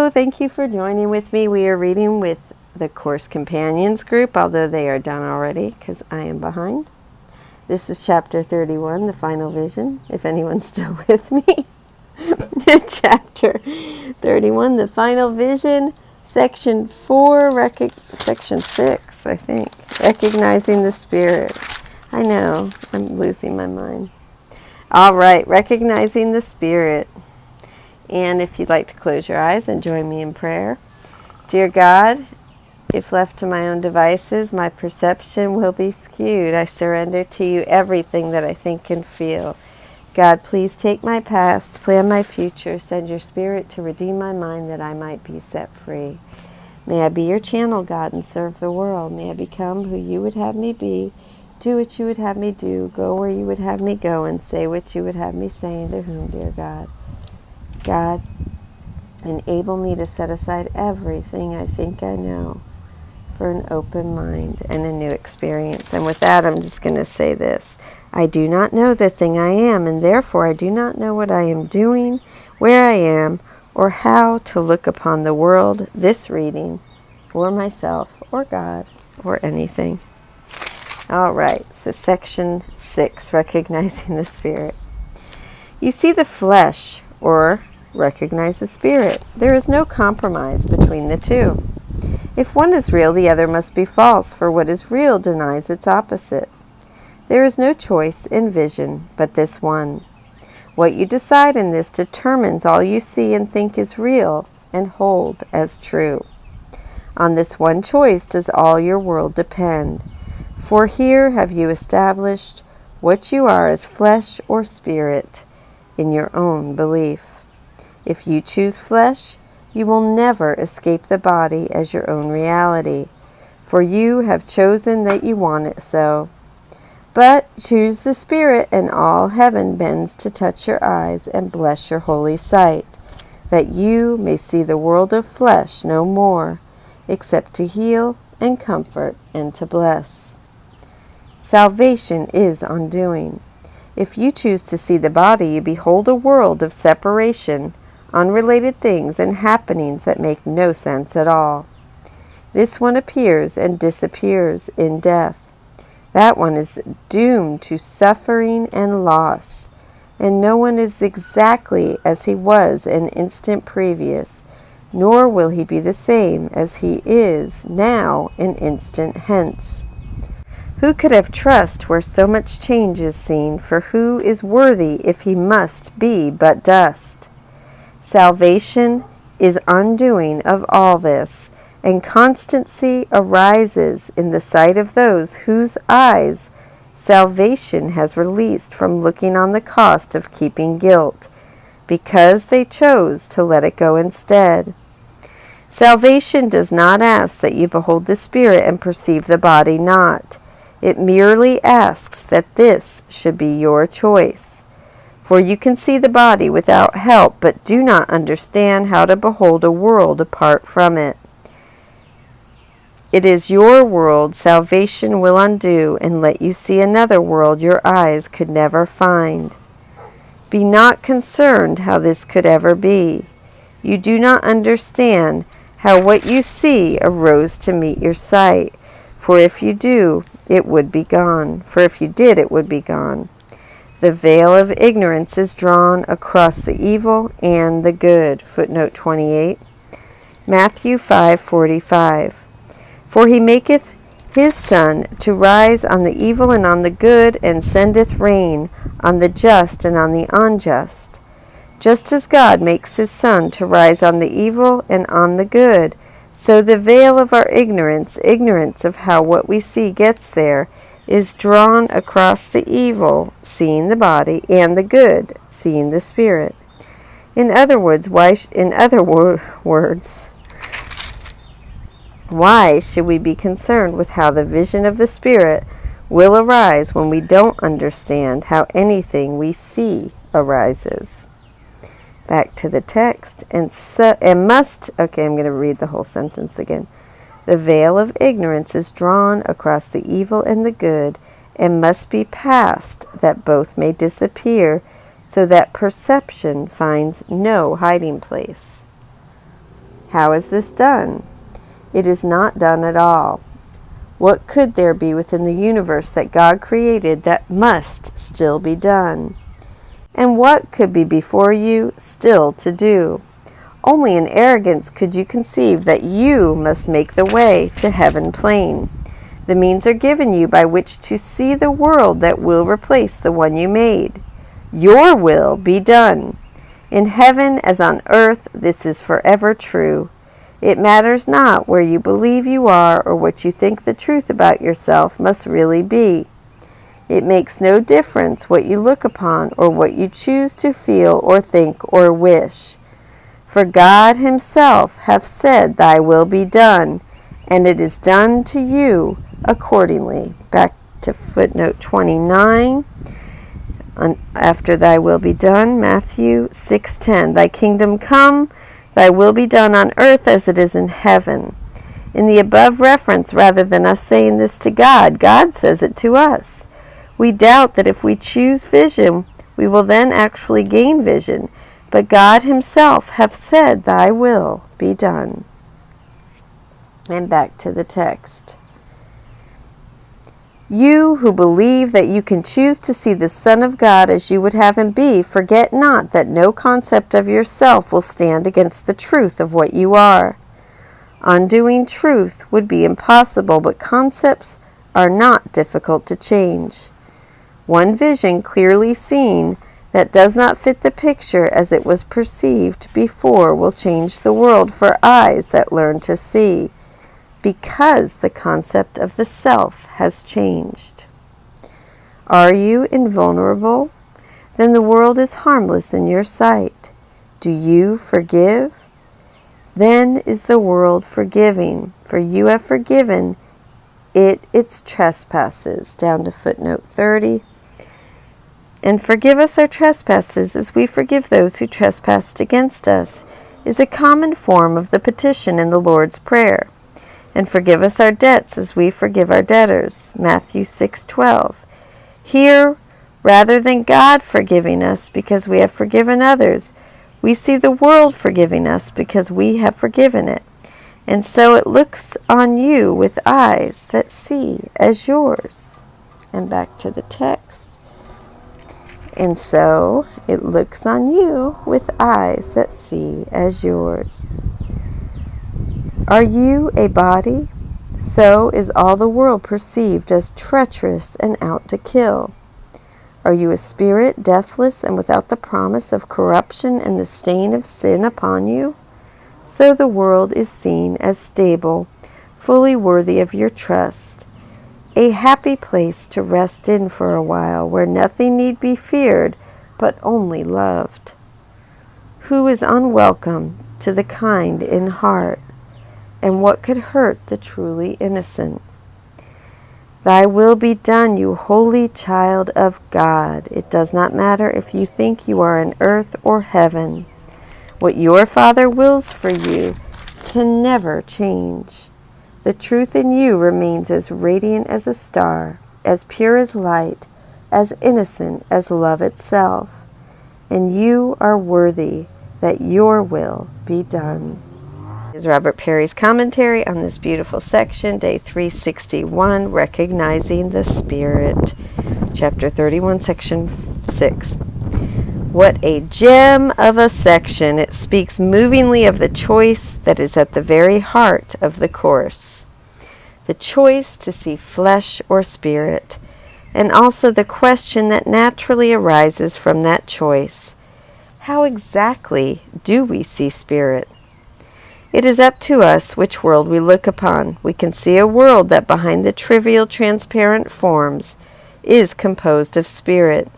Hello, thank you for joining with me. We are reading with the Course Companions group, although they are done already because I am behind. This is chapter 31, the final vision, if anyone's still with me. Chapter 31, the final vision, section 4, section 6, I think. Recognizing the Spirit. I know, I'm losing my mind. All right, recognizing the Spirit. And if you'd like to close your eyes and join me in prayer. Dear God, if left to my own devices, my perception will be skewed. I surrender to you everything that I think and feel. God, please take my past, plan my future, send your Spirit to redeem my mind that I might be set free. May I be your channel, God, and serve the world. May I become who you would have me be, do what you would have me do, go where you would have me go, and say what you would have me say, and to whom, dear God. God, enable me to set aside everything I think I know for an open mind and a new experience. And with that, I'm just going to say this. I do not know the thing I am, and therefore I do not know what I am doing, where I am, or how to look upon the world, this reading, or myself, or God, or anything. All right, so section 6, recognizing the Spirit. You see the flesh, or recognize the Spirit. There is no compromise between the two. If one is real, the other must be false, for what is real denies its opposite. There is no choice in vision but this one. What you decide in this determines all you see and think is real and hold as true. On this one choice does all your world depend, for here have you established what you are as flesh or spirit in your own belief. If you choose flesh, you will never escape the body as your own reality, for you have chosen that you want it so. But choose the Spirit, and all heaven bends to touch your eyes and bless your holy sight, that you may see the world of flesh no more, except to heal and comfort and to bless. Salvation is undoing. If you choose to see the body, you behold a world of separation, unrelated things and happenings that make no sense at all. This one appears and disappears in death. That one is doomed to suffering and loss, and no one is exactly as he was an instant previous, nor will he be the same as he is now an instant hence. Who could have trust where so much change is seen, for who is worthy if he must be but dust? Salvation is undoing of all this, and constancy arises in the sight of those whose eyes salvation has released from looking on the cost of keeping guilt, because they chose to let it go instead. Salvation does not ask that you behold the Spirit and perceive the body not. It merely asks that this should be your choice. For you can see the body without help, but do not understand how to behold a world apart from it. It is your world salvation will undo and let you see another world your eyes could never find. Be not concerned how this could ever be. You do not understand how what you see arose to meet your sight. For if you do, it would be gone. For if you did, it would be gone. The veil of ignorance is drawn across the evil and the good. Footnote 28. Matthew 5:45. For he maketh his sun to rise on the evil and on the good, and sendeth rain on the just and on the unjust. Just as God makes his sun to rise on the evil and on the good, so the veil of our ignorance of how what we see gets there, is drawn across the evil, seeing the body, and the good, seeing the Spirit. In other words, why should we be concerned with how the vision of the Spirit will arise when we don't understand how anything we see arises? Back to the text. Okay, I'm going to read the whole sentence again. The veil of ignorance is drawn across the evil and the good, and must be passed that both may disappear, so that perception finds no hiding place. How is this done? It is not done at all. What could there be within the universe that God created that must still be done? And what could be before you still to do? Only in arrogance could you conceive that you must make the way to heaven plain. The means are given you by which to see the world that will replace the one you made. Your will be done. In heaven as on earth, this is forever true. It matters not where you believe you are or what you think the truth about yourself must really be. It makes no difference what you look upon or what you choose to feel or think or wish. For God himself hath said, thy will be done, and it is done to you accordingly. Back to footnote 29. After thy will be done, Matthew 6:10. Thy kingdom come, thy will be done on earth as it is in heaven. In the above reference, rather than us saying this to God, God says it to us. We doubt that if we choose vision, we will then actually gain vision. But God himself hath said, thy will be done. And back to the text. You who believe that you can choose to see the Son of God as you would have him be, forget not that no concept of yourself will stand against the truth of what you are. Undoing truth would be impossible, but concepts are not difficult to change. One vision clearly seen that does not fit the picture as it was perceived before will change the world for eyes that learn to see, because the concept of the self has changed. Are you invulnerable? Then the world is harmless in your sight. Do you forgive? Then is the world forgiving, for you have forgiven it its trespasses. Down to footnote 30. And forgive us our trespasses as we forgive those who trespassed against us, is a common form of the petition in the Lord's Prayer. And forgive us our debts as we forgive our debtors. Matthew 6:12. Here, rather than God forgiving us because we have forgiven others, we see the world forgiving us because we have forgiven it. And so it looks on you with eyes that see as yours. And back to the text. And so it looks on you with eyes that see as yours. Are you a body? So is all the world perceived as treacherous and out to kill. Are you a spirit, deathless and without the promise of corruption and the stain of sin upon you? So the world is seen as stable, fully worthy of your trust, a happy place to rest in for a while, where nothing need be feared, but only loved. Who is unwelcome to the kind in heart? And what could hurt the truly innocent? Thy will be done, you holy child of God. It does not matter if you think you are in earth or heaven. What your Father wills for you can never change. The truth in you remains as radiant as a star, as pure as light, as innocent as love itself. And you are worthy that your will be done. Is Robert Perry's commentary on this beautiful section, day 361, Recognizing the Spirit, chapter 31, section 6. What a gem of a section! It speaks movingly of the choice that is at the very heart of the course. The choice to see flesh or spirit, and also the question that naturally arises from that choice. How exactly do we see spirit? It is up to us which world we look upon. We can see a world that behind the trivial transparent forms is composed of spirit.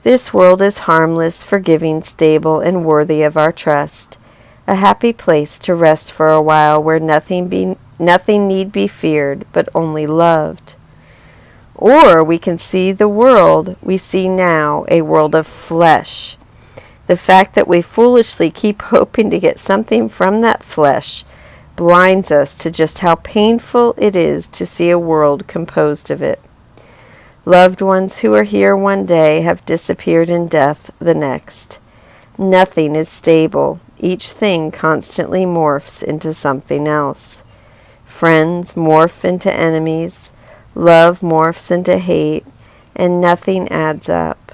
This world is harmless, forgiving, stable, and worthy of our trust. A happy place to rest for a while where nothing need be feared, but only loved. Or we can see the world we see now, a world of flesh. The fact that we foolishly keep hoping to get something from that flesh blinds us to just how painful it is to see a world composed of it. Loved ones who are here one day have disappeared in death the next. Nothing is stable. each thing constantly morphs into something else. Friends morph into enemies, love morphs into hate, and nothing adds up.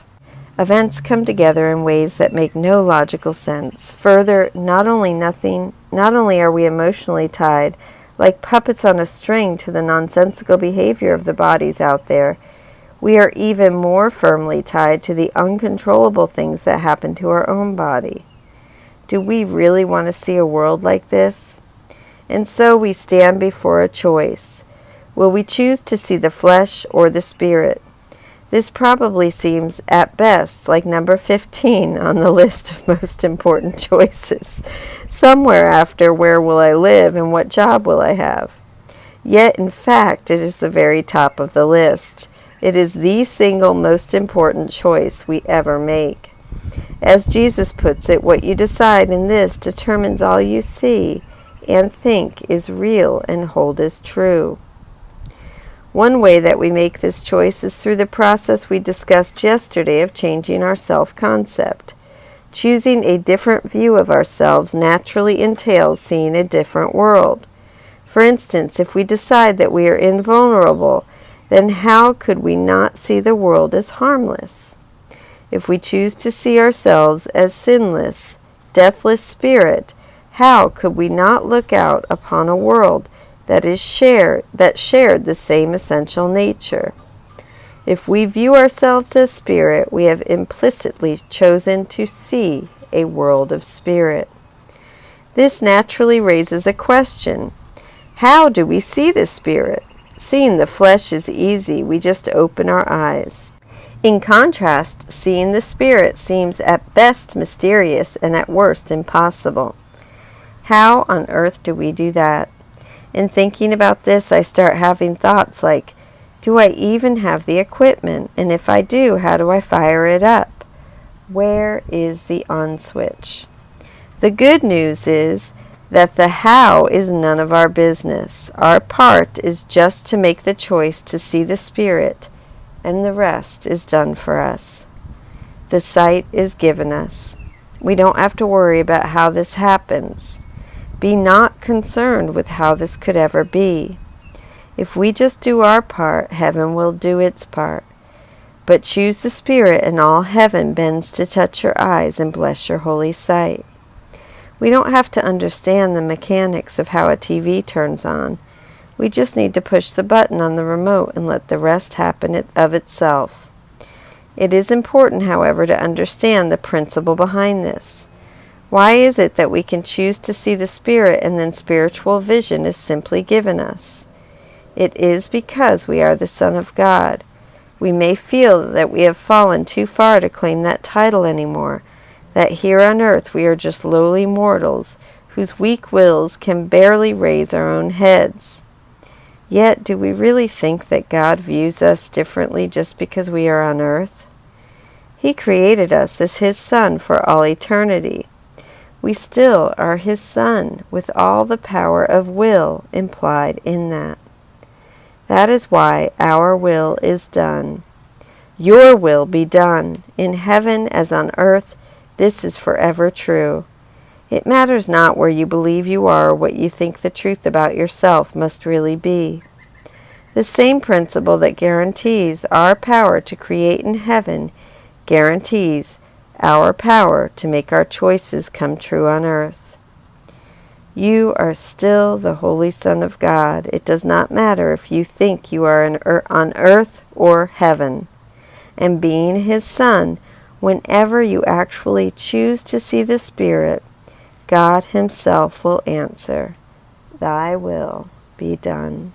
Events come together in ways that make no logical sense. Further, not only are we emotionally tied, like puppets on a string, to the nonsensical behavior of the bodies out there, we are even more firmly tied to the uncontrollable things that happen to our own body. Do we really want to see a world like this? And so we stand before a choice. Will we choose to see the flesh or the spirit? This probably seems, at best, like number 15 on the list of most important choices, somewhere after where will I live and what job will I have. Yet, in fact, it is the very top of the list. It is the single most important choice we ever make. As Jesus puts it, what you decide in this determines all you see and think is real and hold as true. One way that we make this choice is through the process we discussed yesterday of changing our self-concept. Choosing a different view of ourselves naturally entails seeing a different world. For instance, if we decide that we are invulnerable, then how could we not see the world as harmless? If we choose to see ourselves as sinless, deathless spirit, how could we not look out upon a world that shared the same essential nature? If we view ourselves as spirit, we have implicitly chosen to see a world of spirit. This naturally raises a question. How do we see the spirit? Seeing the flesh is easy. We just open our eyes. In contrast, seeing the spirit seems at best mysterious and at worst impossible. How on earth do we do that? In thinking about this, I start having thoughts like, do I even have the equipment? And if I do, how do I fire it up? Where is the on switch? The good news is that the how is none of our business. Our part is just to make the choice to see the spirit, and the rest is done for us. The sight is given us. We don't have to worry about how this happens. Be not concerned with how this could ever be. If we just do our part, heaven will do its part. But choose the spirit, and all heaven bends to touch your eyes and bless your holy sight. We don't have to understand the mechanics of how a TV turns on. We just need to push the button on the remote and let the rest happen of itself. It is important, however, to understand the principle behind this. Why is it that we can choose to see the spirit and then spiritual vision is simply given us? It is because we are the Son of God. We may feel that we have fallen too far to claim that title anymore, that here on earth we are just lowly mortals whose weak wills can barely raise our own heads. Yet, do we really think that God views us differently just because we are on earth? He created us as His Son for all eternity. We still are His Son, with all the power of will implied in that. That is why our will is done. Your will be done, in heaven as on earth. This is forever true. It matters not where you believe you are or what you think the truth about yourself must really be. The same principle that guarantees our power to create in heaven guarantees our power to make our choices come true on earth. You are still the Holy Son of God. It does not matter if you think you are on earth or heaven. And being His Son, whenever you actually choose to see the Spirit, God Himself will answer, "Thy will be done."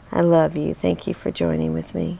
I love you. Thank you for joining with me.